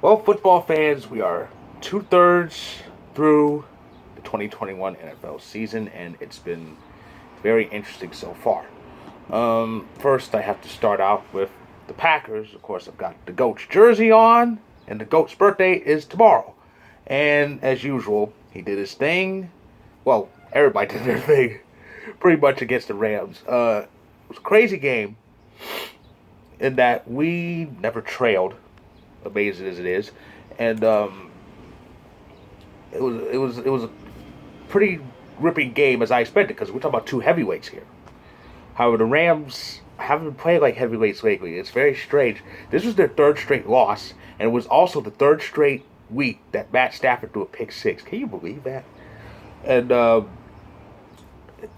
Well, football fans, we are two-thirds through the 2021 NFL season, and it's been very interesting so far. First, I have to start out with the Packers. Of course, I've got the GOAT's jersey on, and the GOAT's birthday is tomorrow. And as usual, he did his thing. Well, everybody did their thing pretty much against the Rams. It was a crazy game in that we never trailed, amazing as it is, and it was a pretty gripping game as I expected because we're talking about two heavyweights here. However, the Rams haven't been playing like heavyweights lately. It's very strange. This was their third straight loss, and it was also the third straight week that Matt Stafford threw a pick six. Can you believe that? And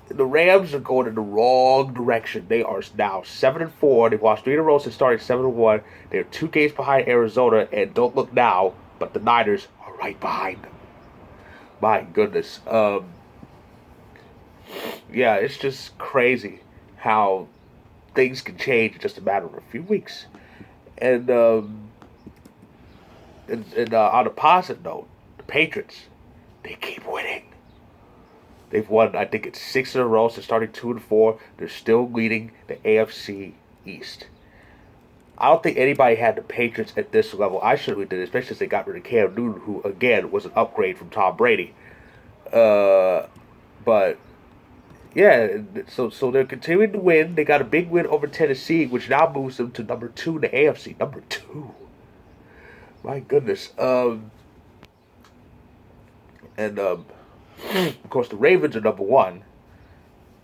the Rams are going in the wrong direction. They are now 7-4. They've lost three in a row since starting 7-1. They're 2 games behind Arizona, and don't look now, but the Niners are right behind them. My goodness. Yeah, it's just crazy how things can change in just a matter of a few weeks. And on a positive note, the Patriots, they keep winning. They've won, I think it's 6 in a row, so starting 2-4. They're still leading the AFC East. I don't think anybody had the Patriots at this level. I certainly did, especially since they got rid of Cam Newton, who again was an upgrade from Tom Brady. Uh, but yeah, so they're continuing to win. They got a big win over Tennessee, which now moves them to number two in the AFC. Number two, my goodness. And of course the Ravens are number one.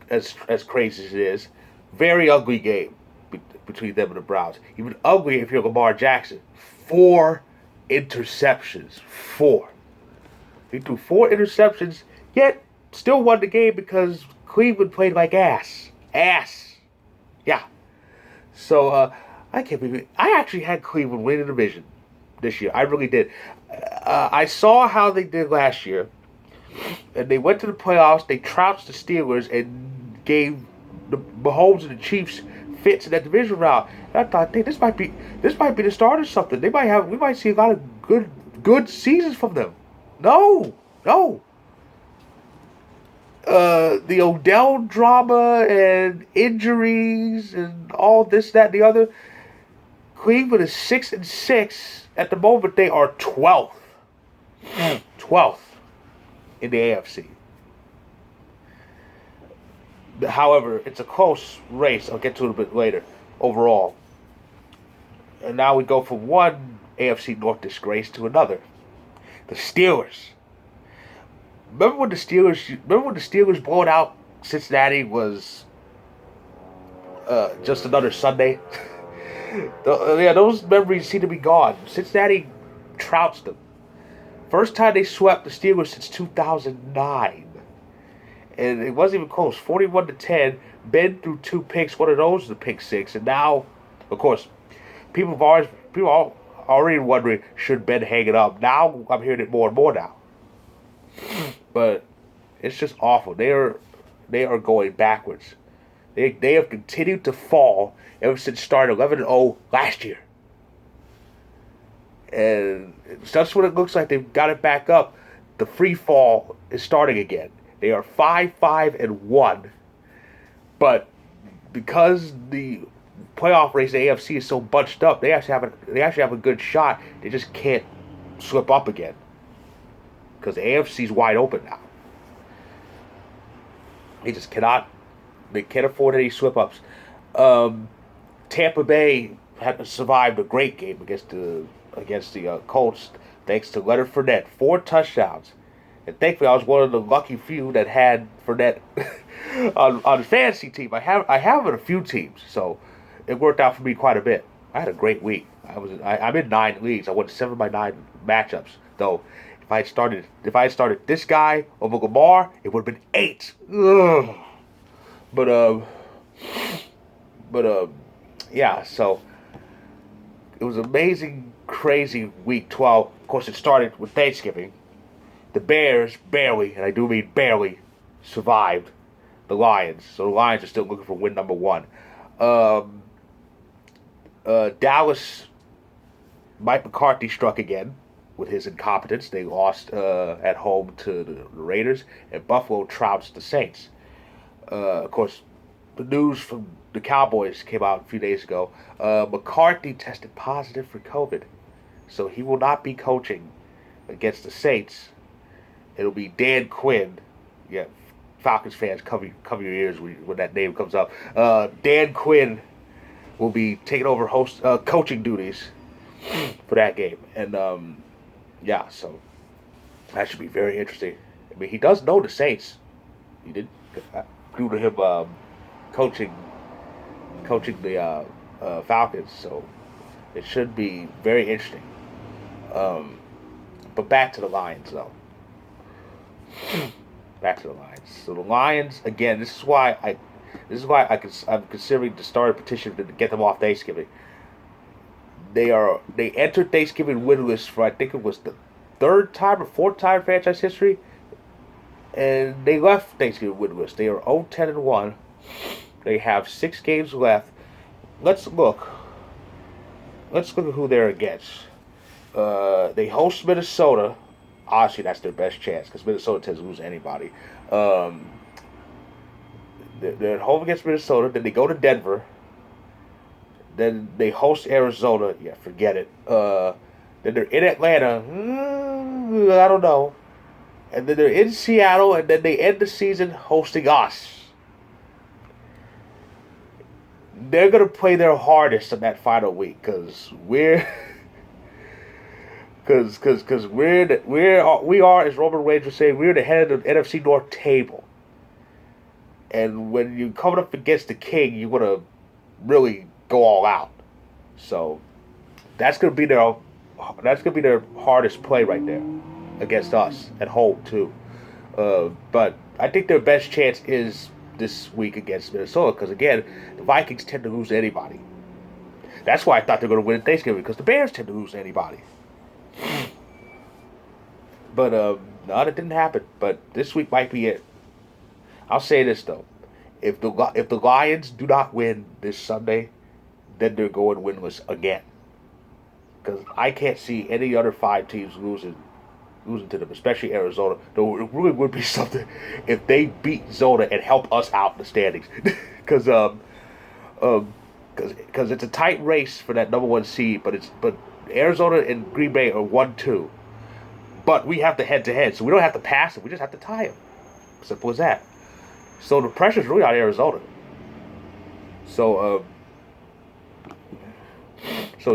As crazy as it is, very ugly game between them and the Browns. Even ugly if you're Lamar Jackson. 4 interceptions. Four. He threw 4 interceptions, yet still won the game because Cleveland played like ass. Ass. Yeah. So I can't believe it. I actually had Cleveland win the division this year. I really did. I saw how they did last year, and they went to the playoffs. They trounced the Steelers and gave the Mahomes and the Chiefs fits in that division round. And I thought, hey, this might be the start of something. We might see a lot of good seasons from them. No, no. The Odell drama and injuries and all this, that, and the other. Cleveland is 6-6 at the moment. They are 12th in the AFC. However, it's a close race. I'll get to it a bit later. Overall, and now we go from one AFC North disgrace to another. The Steelers. Remember when the Steelers blowing out Cincinnati was just another Sunday? Yeah, those memories seem to be gone. Cincinnati trounced them. First time they swept the Steelers since 2009. And it wasn't even close. 41-10. Ben threw two picks. One of those was a pick six. And now, of course, people are already wondering, should Ben hang it up? Now I'm hearing it more and more now. But it's just awful. They are going backwards. They have continued to fall ever since starting 11-0 last year. And that's what it looks like. They've got it back up. The free fall is starting again. They are 5-5-1, but because the playoff race in the AFC is so bunched up, they actually have a good shot. They just can't slip up again because the AFC is wide open now. They just cannot. They can't afford any slip ups. Tampa Bay had survived a great game against the Colts thanks to Leonard Fournette, 4 touchdowns. And thankfully, I was one of the lucky few that had Fournette on the fantasy team. I have it a few teams, so it worked out for me quite a bit. I had a great week. I'm in 9 leagues. I won 7 of my 9 matchups. Though, if I had started this guy over Lamar, it would have been 8. Ugh. But yeah. So it was amazing, crazy week 12. Of course, it started with Thanksgiving. The Bears barely, and I do mean barely, survived the Lions. So the Lions are still looking for win number one. Dallas Mike McCarthy struck again with his incompetence. They lost at home to the Raiders, and Buffalo trounced the Saints. Of course, the news from the Cowboys came out a few days ago. McCarthy tested positive for COVID, so he will not be coaching against the Saints. It'll be Dan Quinn. Yeah, Falcons fans, cover your ears when that name comes up. Dan Quinn will be taking over coaching duties for that game, and yeah, so that should be very interesting. I mean, he does know the Saints. He did due to him coaching the Falcons, so it should be very interesting. But back to the Lions, though. Back to the Lions. So the Lions again. This is why I'm considering to start a petition to get them off Thanksgiving. They entered Thanksgiving winless for I think it was the third time or fourth time in franchise history, and they left Thanksgiving winless. They are 0-10-1. They have 6 games left. Let's look at who they're against. They host Minnesota. Obviously, that's their best chance because Minnesota tends to lose to anybody. They're at home against Minnesota. Then they go to Denver. Then they host Arizona. Yeah, forget it. Then they're in Atlanta. I don't know. And then they're in Seattle. And then they end the season hosting us. They're going to play their hardest in that final week because we are, as Roman Reigns would say, we're the head of the NFC North table. And when you're coming up against the King, you want to really go all out. So that's gonna be their hardest play right there against us at home too. But I think their best chance is this week against Minnesota because again, the Vikings tend to lose to anybody. That's why I thought they were going to win at Thanksgiving because the Bears tend to lose to anybody. But no, that didn't happen. But this week might be it. I'll say this though: if the Lions do not win this Sunday, then they're going winless again. Because I can't see any other 5 teams losing to them, especially Arizona. Though it really would be something if they beat Zona and help us out in the standings. Because it's a tight race for that number 1 seed, but Arizona and Green Bay are 1-2. But we have to head-to-head, so we don't have to pass them. We just have to tie them. Simple as that. So the pressure's really on Arizona. So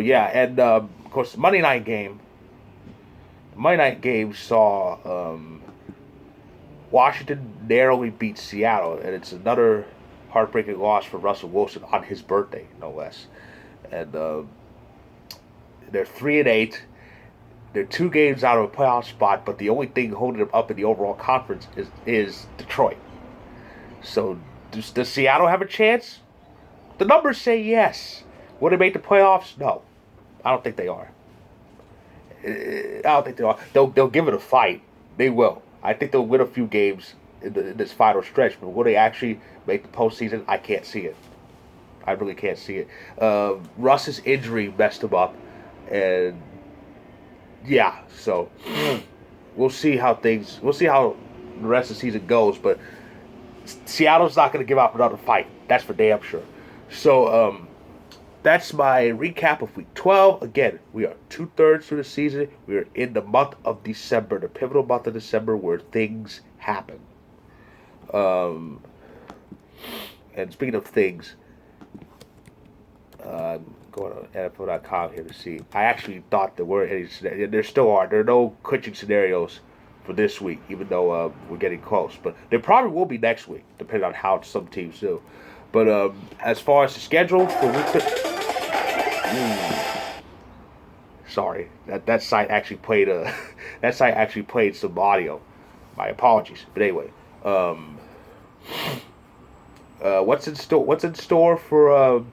yeah, and of course, Monday night game saw Washington narrowly beat Seattle, and it's another heartbreaking loss for Russell Wilson on his birthday, no less. And they're 3-8. They're 2 games out of a playoff spot, but the only thing holding them up in the overall conference is Detroit. So does Seattle have a chance? The numbers say yes. Will they make the playoffs? No. I don't think they are. They'll give it a fight. They will. I think they'll win a few games in this final stretch, but will they actually make the postseason? I can't see it. I really can't see it. Russ's injury messed him up, and yeah, so we'll see how the rest of the season goes, but Seattle's not going to give up another fight. That's for damn sure. So, that's my recap of Week 12. Again, we are 2/3 through the season. We are in the month of December, the pivotal month of December where things happen. And speaking of things, I'm going to NFL.com here to see. I actually thought there weren't any. There still are. There are no clinching scenarios for this week, even though we're getting close. But there probably will be next week, depending on how some teams do. But as far as the schedule for week, sorry, that site actually played some audio. My apologies. But anyway, what's in store for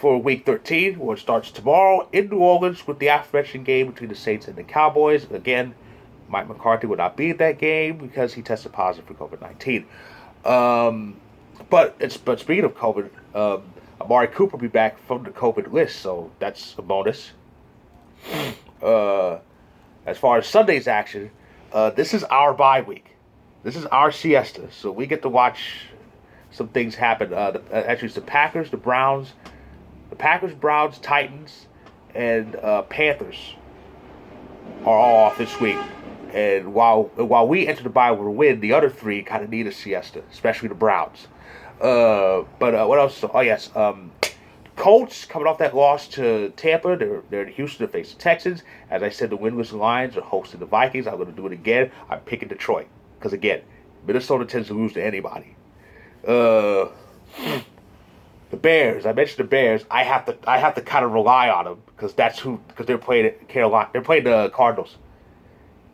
Week 13? Well, it starts tomorrow in New Orleans with the aforementioned game between the Saints and the Cowboys. Again, Mike McCarthy will not be at that game because he tested positive for COVID-19. But speaking of COVID, Amari Cooper will be back from the COVID list, so that's a bonus. As far as Sunday's action, this is our bye week. This is our siesta, so we get to watch some things happen. Actually, it's the Packers, the Browns, Titans, and Panthers are all off this week. And while we enter the bye with a win, the other three kind of need a siesta, especially the Browns. But what else? Oh yes, Colts coming off that loss to Tampa. They're in Houston to face the Texans. As I said, the winless Lions are hosting the Vikings. I'm going to do it again. I'm picking Detroit because again, Minnesota tends to lose to anybody. The Bears. I mentioned the Bears. I have to kind of rely on them because they're playing Carolina. They're playing the Cardinals.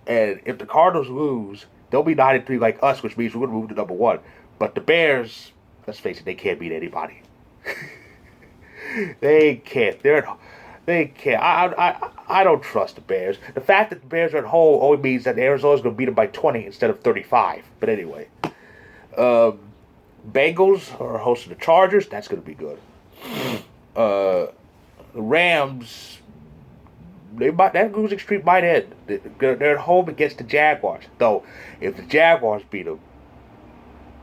And if the Cardinals lose, they'll be 9-3 like us, which means we're going to move to number one. But the Bears, let's face it, they can't beat anybody. They can't. They can't. I don't trust the Bears. The fact that the Bears are at home only means that Arizona's going to beat them by 20 instead of 35. But anyway, Bengals are hosting the Chargers. That's going to be good. The Rams. That losing streak might end. They're at home against the Jaguars. Though, if the Jaguars beat them,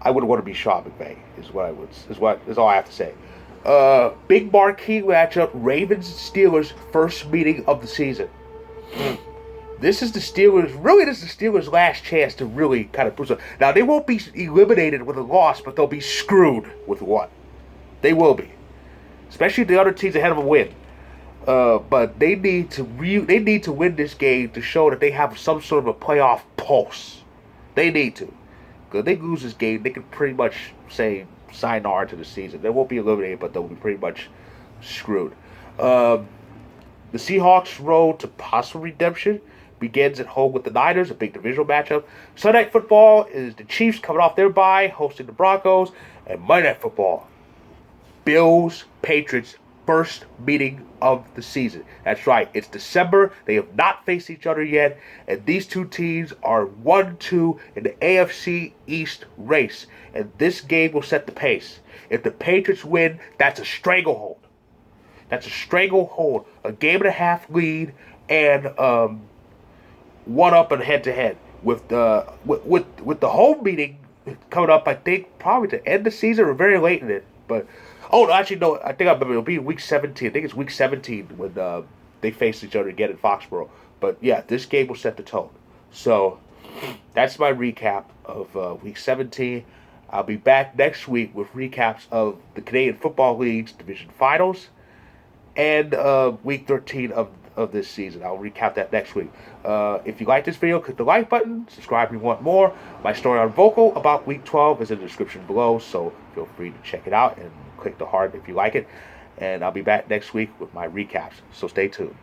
I wouldn't want to be Sean McVay. Is all I have to say. Big marquee matchup: Ravens Steelers first meeting of the season. This is the Steelers' last chance to really kind of prove something. Now they won't be eliminated with a loss, but they'll be screwed with one. They will be, especially if the other teams ahead of them win. But they need to win this game to show that they have some sort of a playoff pulse. They need to. Because if they lose this game, they can pretty much say sayonara to the season. They won't be eliminated, but they'll be pretty much screwed. The Seahawks' road to possible redemption begins at home with the Niners, a big divisional matchup. Sunday Night Football is the Chiefs coming off their bye, hosting the Broncos. And Monday Night Football, Bills, Patriots, first meeting of the season. That's right, it's December. They have not faced each other yet, and these two teams are 1-2 in the AFC East race, and this game will set the pace. If the Patriots win, that's a stranglehold. A game and a half lead, and one up and head-to-head. With the home meeting coming up, I think probably to end the season or very late in it, but oh, actually, no. I think it'll be week 17. I think it's week 17 when they face each other again in Foxborough. But yeah, this game will set the tone. So that's my recap of week 17. I'll be back next week with recaps of the Canadian Football League's division finals and week 13 of this season. I'll recap that next week. If you like this video, click the like button. Subscribe if you want more. My story on Vocal about week 12 is in the description below, so feel free to check it out and click the heart if you like it. And I'll be back next week with my recaps, so stay tuned.